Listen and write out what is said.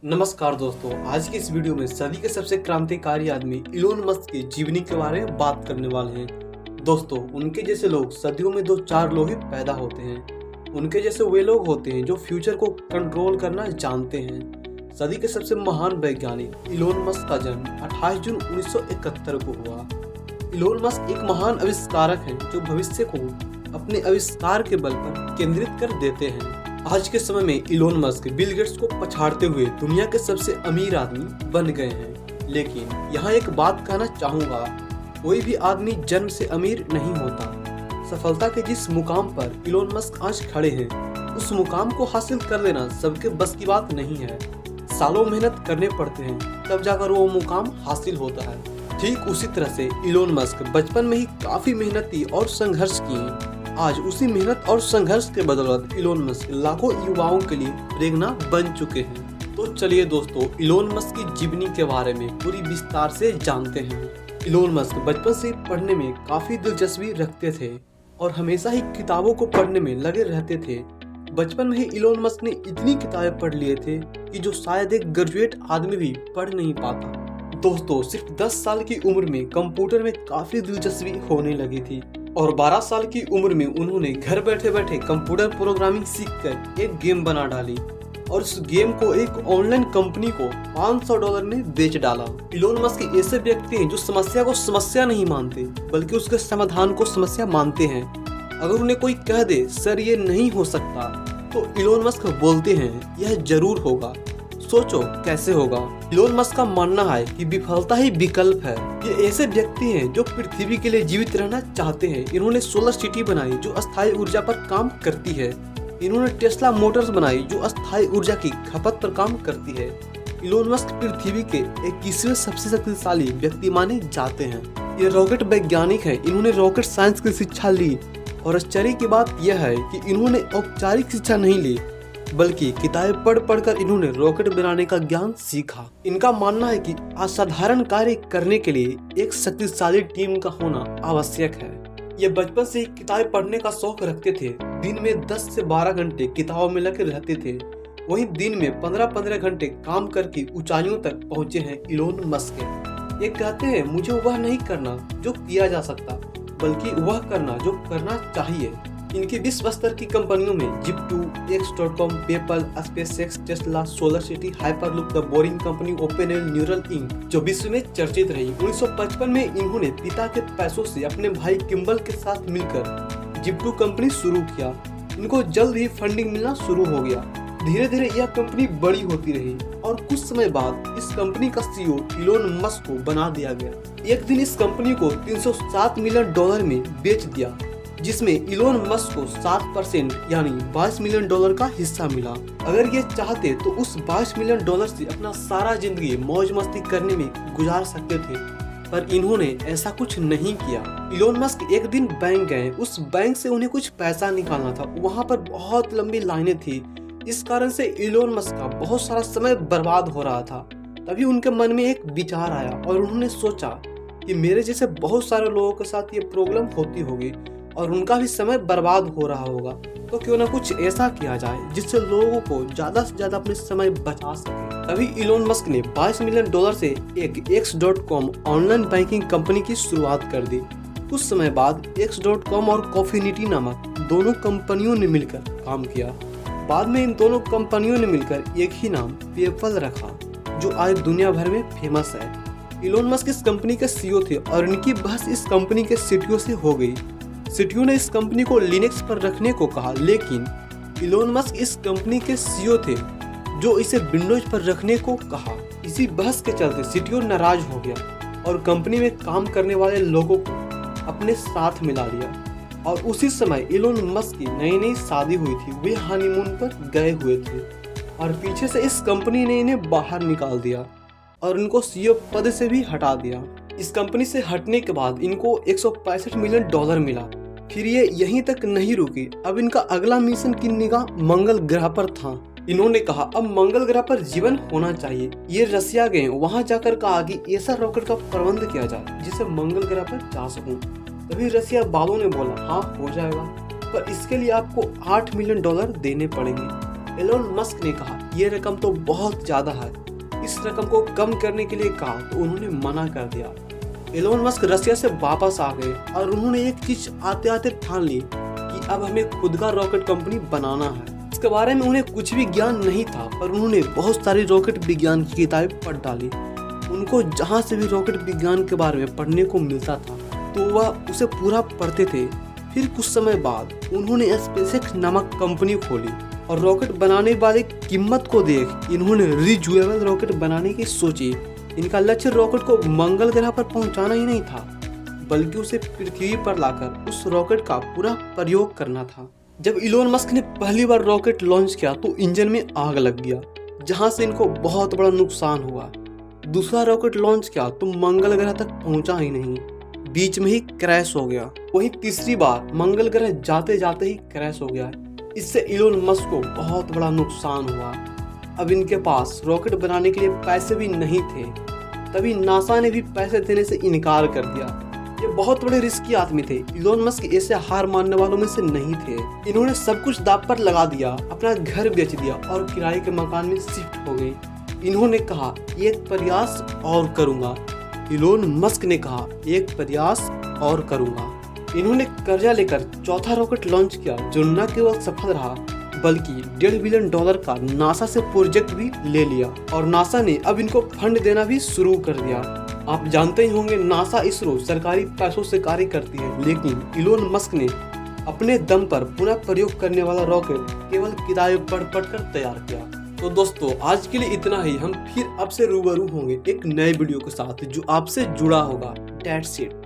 नमस्कार दोस्तों, आज की इस वीडियो में सदी के सबसे क्रांतिकारी आदमी इलोन मस्क की जीवनी के बारे में बात करने वाले हैं। दोस्तों, उनके जैसे लोग सदियों में 2-4 लोग ही पैदा होते हैं। उनके जैसे वे लोग होते हैं जो फ्यूचर को कंट्रोल करना जानते हैं। सदी के सबसे महान वैज्ञानिक इलोन मस्क का जन्म 28 जून 1971 को हुआ। इलोन मस्क एक महान आविष्कारक हैं जो भविष्य को अपने आविष्कार के बल पर केंद्रित कर देते हैं। आज के समय में इलोन मस्क बिल गेट्स को पछाड़ते हुए दुनिया के सबसे अमीर आदमी बन गए हैं। लेकिन यहाँ एक बात कहना चाहूँगा, कोई भी आदमी जन्म से अमीर नहीं होता। सफलता के जिस मुकाम पर इलोन मस्क आज खड़े हैं, उस मुकाम को हासिल कर लेना सबके बस की बात नहीं है। सालों मेहनत करने पड़ते हैं, तब जाकर वो मुकाम हासिल होता है। ठीक उसी तरह से इलोन मस्क बचपन में ही काफी मेहनती और संघर्ष किए। आज उसी मेहनत और संघर्ष के बदौलत इलोन मस्क लाखों युवाओं के लिए प्रेरणा बन चुके हैं। तो चलिए दोस्तों, इलोन मस्क की जीवनी के बारे में पूरी विस्तार से जानते हैं। इलोन मस्क बचपन से पढ़ने में काफी दिलचस्पी रखते थे और हमेशा ही किताबों को पढ़ने में लगे रहते थे। बचपन में ही इलोन मस्क ने इतनी किताबें पढ़ लिए थे कि जो शायद एक ग्रेजुएट आदमी भी पढ़ नहीं पाता। दोस्तों, सिर्फ 10 साल की उम्र में कंप्यूटर में काफी दिलचस्पी होने लगी थी और 12 साल की उम्र में उन्होंने घर बैठे बैठे कंप्यूटर प्रोग्रामिंग सीखकर एक गेम बना डाली और उस गेम को एक ऑनलाइन कंपनी को $500 में बेच डाला। इलोन मस्क ऐसे व्यक्ति हैं जो समस्या को समस्या नहीं मानते, बल्कि उसके समाधान को समस्या मानते हैं। अगर उन्हें कोई कह दे सर ये नहीं हो सकता, तो इलोन मस्क बोलते हैं यह जरूर होगा, सोचो कैसे होगा। इलोन मस्क का मानना है कि विफलता ही विकल्प है। ये ऐसे व्यक्ति हैं जो पृथ्वी के लिए जीवित रहना चाहते हैं। इन्होंने सोलर सिटी बनाई जो अस्थायी ऊर्जा पर काम करती है। इन्होंने टेस्ला मोटर्स बनाई जो अस्थायी ऊर्जा की खपत पर काम करती है। इलोन मस्क पृथ्वी के 21वें सबसे शक्तिशाली व्यक्ति माने जाते हैं। ये रॉकेट वैज्ञानिक है। इन्होंने रॉकेट साइंस की शिक्षा ली और आश्चर्य की बात यह है कि इन्होंने औपचारिक शिक्षा नहीं ली, बल्कि किताबें पढ़ पढ़कर इन्होंने रॉकेट बनाने का ज्ञान सीखा। इनका मानना है कि असाधारण कार्य करने के लिए एक शक्तिशाली टीम का होना आवश्यक है। ये बचपन से ही किताबें पढ़ने का शौक रखते थे। दिन में 10 से 12 घंटे किताबों में लगे रहते थे। वहीं दिन में 15-15 घंटे काम करके ऊंचाइयों तक पहुंचे हैं इलोन मस्क। ये कहते हैं मुझे वह नहीं करना जो किया जा सकता, बल्कि वह करना जो करना चाहिए। इनकी विश्व स्तर की कंपनियों में Zip two, X.com, PayPal, SpaceX, Tesla, solar city, Hyperloop, the boring company, OpenAI, Neuralink जो विश्व में चर्चित रही। 1955 में इन्होंने पिता के पैसों से अपने भाई किम्बल के साथ मिलकर जिप्टू कंपनी शुरू किया। इनको जल्द ही फंडिंग मिलना शुरू हो गया। धीरे धीरे यह कंपनी बड़ी होती रही और कुछ समय बाद इस कंपनी का CEO इलोन मस्क को बना दिया गया। एक दिन इस कंपनी को $307 मिलियन में बेच दिया, जिसमें इलोन मस्क को 7% यानी $22 मिलियन का हिस्सा मिला। अगर ये चाहते तो उस $22 मिलियन से अपना सारा जिंदगी मौज मस्ती करने में गुजार सकते थे, पर इन्होंने ऐसा कुछ नहीं किया। इलोन मस्क एक दिन बैंक गए। उस बैंक से उन्हें कुछ पैसा निकालना था। वहाँ पर बहुत लंबी लाइनें थी। इस कारण से इलोन मस्क का बहुत सारा समय बर्बाद हो रहा था। तभी उनके मन में एक विचार आया और उन्होंने सोचा कि मेरे जैसे बहुत सारे लोगों के साथ ये प्रॉब्लम होती होगी और उनका भी समय बर्बाद हो रहा होगा, तो क्यों ना कुछ ऐसा किया जाए जिससे लोगों को ज्यादा से ज्यादा अपने समय बचा सके। तभी इलोन मस्क ने $22 मिलियन से एक X.com ऑनलाइन बैंकिंग कंपनी की शुरुआत कर दी। कुछ समय बाद X.com और कॉफीनिटी नामक दोनों कंपनियों ने मिलकर काम किया। बाद में इन दोनों कंपनियों ने मिलकर एक ही नाम पेपल रखा, जो आज दुनिया भर में फेमस है। इलोन मस्क इस कंपनी के CEO थे और इनकी बहस इस कंपनी के CTO से हो गई। CTO ने इस कंपनी को लिनक्स पर रखने को कहा, लेकिन इलोन मस्क इस कंपनी के CEO थे जो इसे विंडोज पर रखने को कहा। इसी बहस के चलते CTO नाराज हो गया और कंपनी में काम करने वाले लोगों को अपने साथ मिला लिया। और उसी समय इलोन मस्क की नई शादी हुई थी। वे हनीमून पर गए हुए थे और पीछे से इस कंपनी ने इन्हें बाहर निकाल दिया और इनको CEO पद से भी हटा दिया। इस कंपनी से हटने के बाद इनको $165 मिलियन मिला। फिर ये यहीं तक नहीं रुकी। अब इनका अगला मिशन की निगाह मंगल ग्रह पर था। इन्होंने कहा अब मंगल ग्रह पर जीवन होना चाहिए। ये रसिया गए। वहां जाकर कहा कि ऐसा रॉकेट का प्रबंध किया जाए जिससे मंगल ग्रह पर जा सकूं। तभी रसिया वालों ने बोला हाँ हो जाएगा, पर इसके लिए आपको $8 मिलियन देने पड़ेंगे। एलोन मस्क ने कहा ये रकम तो बहुत ज्यादा है, इस रकम को कम करने के लिए कहा तो उन्होंने मना कर दिया। एलोन मस्क रसिया से वापस आ गए और उन्होंने एक चीज आते आते ठान ली कि अब हमें खुद का रॉकेट कंपनी बनाना है। इसके बारे में उन्हें कुछ भी ज्ञान नहीं था, पर उन्होंने बहुत सारी रॉकेट विज्ञान की किताबें पढ़ डाली। उनको जहाँ से भी रॉकेट विज्ञान के बारे में पढ़ने को मिलता था तो वह उसे पूरा पढ़ते थे। फिर कुछ समय बाद उन्होंने स्पेसएक्स नामक कंपनी खोली और रॉकेट बनाने वाली कीमत को देख इन्होंने रियूजेबल रॉकेट बनाने की सोची। इनका लक्ष्य रॉकेट को मंगल ग्रह पर पहुंचाना ही नहीं था, बल्कि उसे पृथ्वी पर लाकर उस रॉकेट का पूरा प्रयोग करना था। जब इलोन मस्क ने पहली बार रॉकेट लॉन्च किया तो इंजन में आग लग गया, जहां से इनको बहुत बड़ा नुकसान हुआ। दूसरा रॉकेट लॉन्च किया तो मंगल ग्रह तक पहुंचा ही नहीं, बीच में ही क्रैश हो गया। वहीं तीसरी बार मंगल ग्रह जाते जाते ही क्रैश हो गया। इससे इलोन मस्क को बहुत बड़ा नुकसान हुआ। अब इनके पास रॉकेट बनाने के लिए पैसे भी नहीं थे। तभी नासा ने भी पैसे देने से इनकार कर दिया। ये बहुत बड़े रिस्की आदमी थे। इलोन मस्क ऐसे हार मानने वालों में से नहीं थे। इन्होंने सब कुछ दांव पर लगा दिया, अपना घर बेच दिया और किराए के मकान में शिफ्ट हो गए। इन्होंने कहा एक प्रयास और करूंगा। इलोन मस्क ने कहा एक प्रयास और करूंगा। इन्होंने कर्जा लेकर चौथा रॉकेट लॉन्च किया, जो न केवल सफल रहा बल्कि $1.5 बिलियन का नासा से प्रोजेक्ट भी ले लिया और नासा ने अब इनको फंड देना भी शुरू कर दिया। आप जानते ही होंगे नासा इसरो सरकारी पैसों से कार्य करती है, लेकिन इलोन मस्क ने अपने दम पर पुनः प्रयोग करने वाला रॉकेट केवल किताबें पढ़ कर तैयार किया। तो दोस्तों आज के लिए इतना ही। हम फिर आपसे रूबरू होंगे एक नए वीडियो के साथ जो आपसे जुड़ा होगा। That's it.